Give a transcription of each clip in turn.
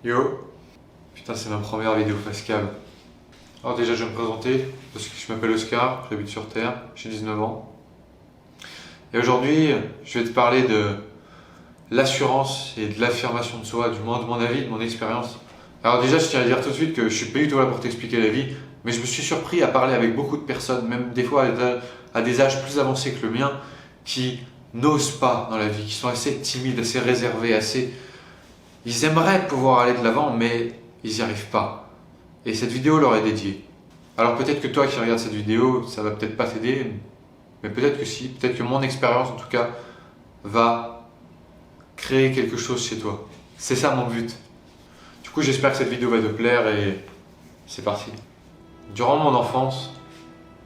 Yo, putain c'est ma première vidéo facecam. Alors déjà je vais me présenter, parce que je m'appelle Oscar, j'habite sur Terre, j'ai 19 ans. Et aujourd'hui je vais te parler de l'assurance et de l'affirmation de soi, du moins de mon avis, de mon expérience. Alors déjà je tiens à dire tout de suite que je suis pas du tout là pour t'expliquer la vie, mais je me suis surpris à parler avec beaucoup de personnes, même des fois à des âges plus avancés que le mien, qui n'osent pas dans la vie, qui sont assez timides, assez réservés, assez... Ils aimeraient pouvoir aller de l'avant, mais ils n'y arrivent pas. Et cette vidéo leur est dédiée. Alors peut-être que toi qui regardes cette vidéo, ça va peut-être pas t'aider, mais peut-être que si, peut-être que mon expérience en tout cas va créer quelque chose chez toi. C'est ça mon but. Du coup j'espère que cette vidéo va te plaire et c'est parti. Durant mon enfance,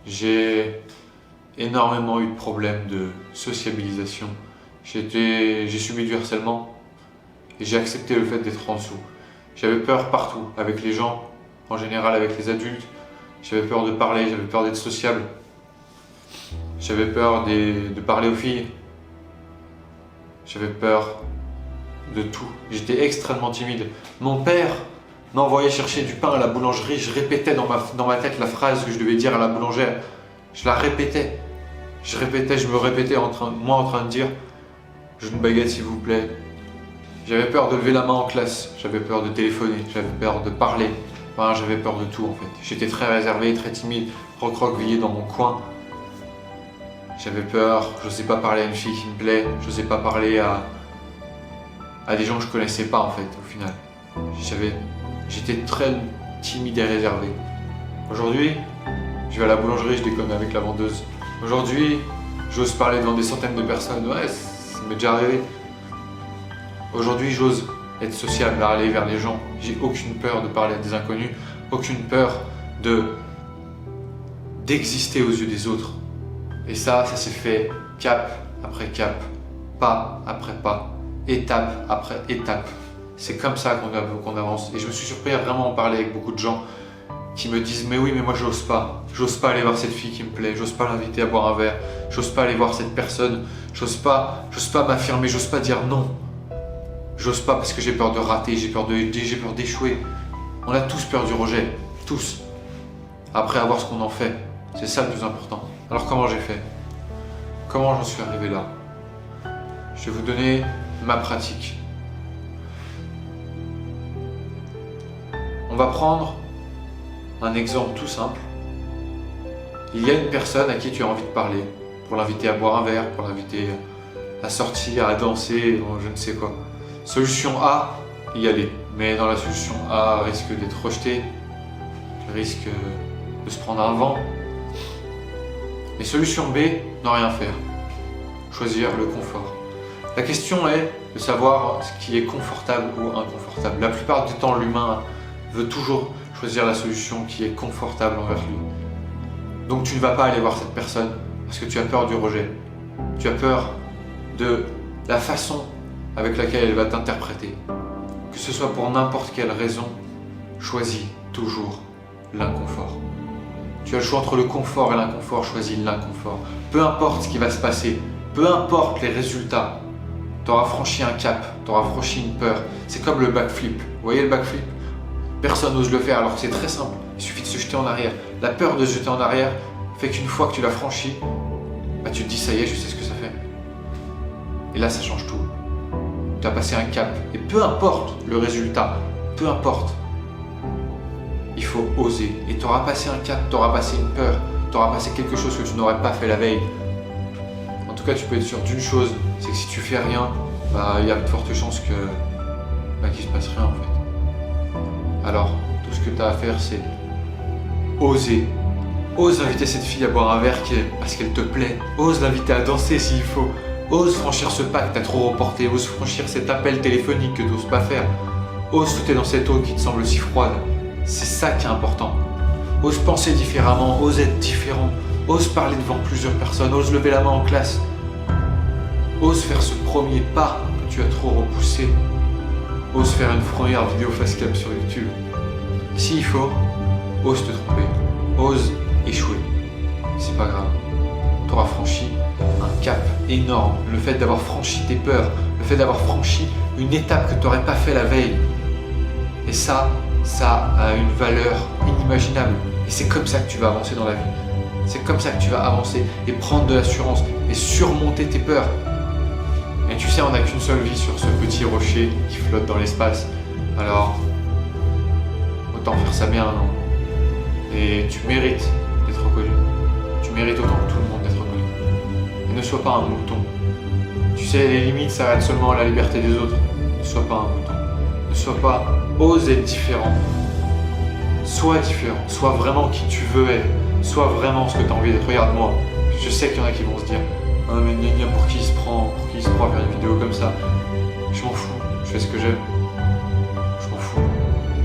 j'ai énormément eu de problèmes de sociabilisation. J'ai subi du harcèlement et j'ai accepté le fait d'être en dessous. J'avais peur partout, avec les gens, en général avec les adultes. J'avais peur de parler, j'avais peur d'être sociable. J'avais peur de parler aux filles. J'avais peur de tout. J'étais extrêmement timide. Mon père m'envoyait chercher du pain à la boulangerie. Je répétais dans ma tête la phrase que je devais dire à la boulangère. Je la répétais. Je me répétais en train de dire « Je veux une baguette s'il vous plaît ». J'avais peur de lever la main en classe, j'avais peur de téléphoner, j'avais peur de parler. Enfin, j'avais peur de tout en fait. J'étais très réservé, très timide, recroquevillé dans mon coin. J'avais peur, je n'osais pas parler à une fille qui me plaît, je n'osais pas parler à des gens que je connaissais pas en fait au final. J'étais très timide et réservé. Aujourd'hui, je vais à la boulangerie, je déconne avec la vendeuse. Aujourd'hui, j'ose parler devant des centaines de personnes, ouais, ça m'est déjà arrivé. Aujourd'hui, j'ose être sociable, aller vers les gens. J'ai aucune peur de parler à des inconnus, aucune peur d'exister aux yeux des autres. Et ça s'est fait cap après cap, pas après pas, étape après étape. C'est comme ça qu'on avance. Et je me suis surpris à vraiment en parler avec beaucoup de gens qui me disent « Mais oui, mais moi j'ose pas. J'ose pas aller voir cette fille qui me plaît, j'ose pas l'inviter à boire un verre, j'ose pas aller voir cette personne, j'ose pas m'affirmer, j'ose pas dire non. » J'ose pas parce que j'ai peur de rater, j'ai peur d'échouer. On a tous peur du rejet, tous. Après, à voir ce qu'on en fait, c'est ça le plus important. Alors comment j'ai fait? Comment j'en suis arrivé là? Je vais vous donner ma pratique. On va prendre un exemple tout simple. Il y a une personne à qui tu as envie de parler, pour l'inviter à boire un verre, pour l'inviter à sortir, à danser, je ne sais quoi. Solution A, y aller. Mais dans la solution A, risque d'être rejeté, risque de se prendre un vent. Et solution B, ne rien faire. Choisir le confort. La question est de savoir ce qui est confortable ou inconfortable. La plupart du temps, l'humain veut toujours choisir la solution qui est confortable envers lui. Donc tu ne vas pas aller voir cette personne parce que tu as peur du rejet. Tu as peur de la façon avec laquelle elle va t'interpréter. Que ce soit pour n'importe quelle raison, choisis toujours l'inconfort. Tu as le choix entre le confort et l'inconfort, choisis l'inconfort. Peu importe ce qui va se passer, peu importe les résultats, tu auras franchi un cap, tu auras franchi une peur. C'est comme le backflip. Vous voyez le backflip? Personne n'ose le faire alors que c'est très simple. Il suffit de se jeter en arrière. La peur de se jeter en arrière fait qu'une fois que tu l'as franchi, tu te dis ça y est, je sais ce que ça fait. Et là, ça change tout. Tu as passé un cap. Et peu importe le résultat, peu importe, il faut oser. Et tu auras passé un cap, tu auras passé une peur, tu auras passé quelque chose que tu n'aurais pas fait la veille. En tout cas, tu peux être sûr d'une chose, c'est que si tu fais rien, il y a de fortes chances qu'il ne se passe rien en fait. Alors, tout ce que tu as à faire, c'est oser. Ose inviter cette fille à boire un verre parce qu'elle te plaît. Ose l'inviter à danser s'il faut. Ose franchir ce pas que tu as trop reporté. Ose franchir cet appel téléphonique que tu n'oses pas faire. Ose sauter dans cette eau qui te semble si froide. C'est ça qui est important. Ose penser différemment. Ose être différent. Ose parler devant plusieurs personnes. Ose lever la main en classe. Ose faire ce premier pas que tu as trop repoussé. Ose faire une première vidéo facecam sur YouTube. S'il faut, ose te tromper. Ose échouer. C'est pas grave. Tu auras franchi un cap énorme. Le fait d'avoir franchi tes peurs, le fait d'avoir franchi une étape que tu n'aurais pas fait la veille, Et ça a une valeur inimaginable. Et c'est comme ça que tu vas avancer dans la vie. C'est comme ça que tu vas avancer et prendre de l'assurance et surmonter tes peurs. Et tu sais, on n'a qu'une seule vie sur ce petit rocher qui flotte dans l'espace. Alors, autant faire ça bien, non? Et tu mérites d'être reconnu. Tu mérites autant que tout le monde d'être reconnu. Et ne sois pas un mouton. Tu sais, les limites s'arrêtent seulement à la liberté des autres. Ne sois pas un mouton. Ne sois pas... Ose être différent. Sois différent. Sois vraiment qui tu veux être. Sois vraiment ce que tu as envie d'être. Regarde-moi. Je sais qu'il y en a qui vont se dire « Ah mais gna gna, pour qui il se prend à faire une vidéo comme ça ?» Je m'en fous. Je fais ce que j'aime. Je m'en fous.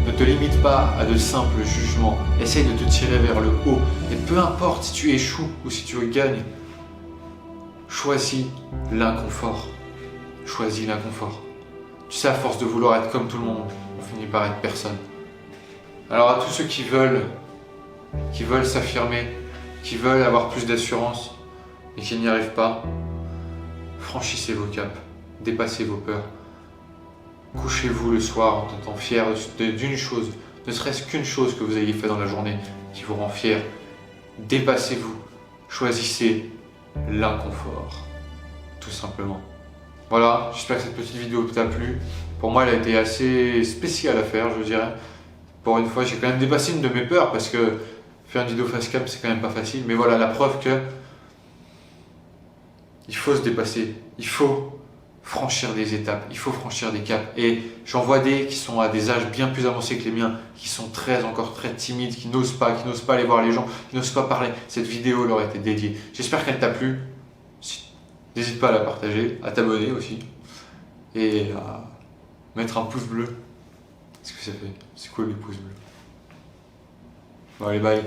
Ne te limite pas à de simples jugements. Essaye de te tirer vers le haut. Et peu importe si tu échoues ou si tu gagnes, choisis l'inconfort. Choisis l'inconfort. Tu sais, à force de vouloir être comme tout le monde, on finit par être personne. Alors à tous ceux qui veulent s'affirmer, qui veulent avoir plus d'assurance et qui n'y arrivent pas, franchissez vos caps, dépassez vos peurs. Couchez-vous le soir en étant fier d'une chose, ne serait-ce qu'une chose que vous ayez fait dans la journée qui vous rend fier. Dépassez-vous, choisissez l'inconfort, tout simplement. Voilà, j'espère que cette petite vidéo t'a plu. Pour moi, elle a été assez spéciale à faire, je dirais. Pour une fois, j'ai quand même dépassé une de mes peurs parce que faire une vidéo facecam, c'est quand même pas facile. Mais voilà, la preuve que il faut se dépasser, il faut franchir des étapes, il faut franchir des caps. Et j'en vois des qui sont à des âges bien plus avancés que les miens, qui sont encore très timides, qui n'osent pas aller voir les gens, qui n'osent pas parler. Cette vidéo leur a été dédiée. J'espère qu'elle t'a plu. N'hésite pas à la partager, à t'abonner aussi et à mettre un pouce bleu. Qu'est-ce que ça fait? C'est cool les pouces bleus. Bon allez, bye.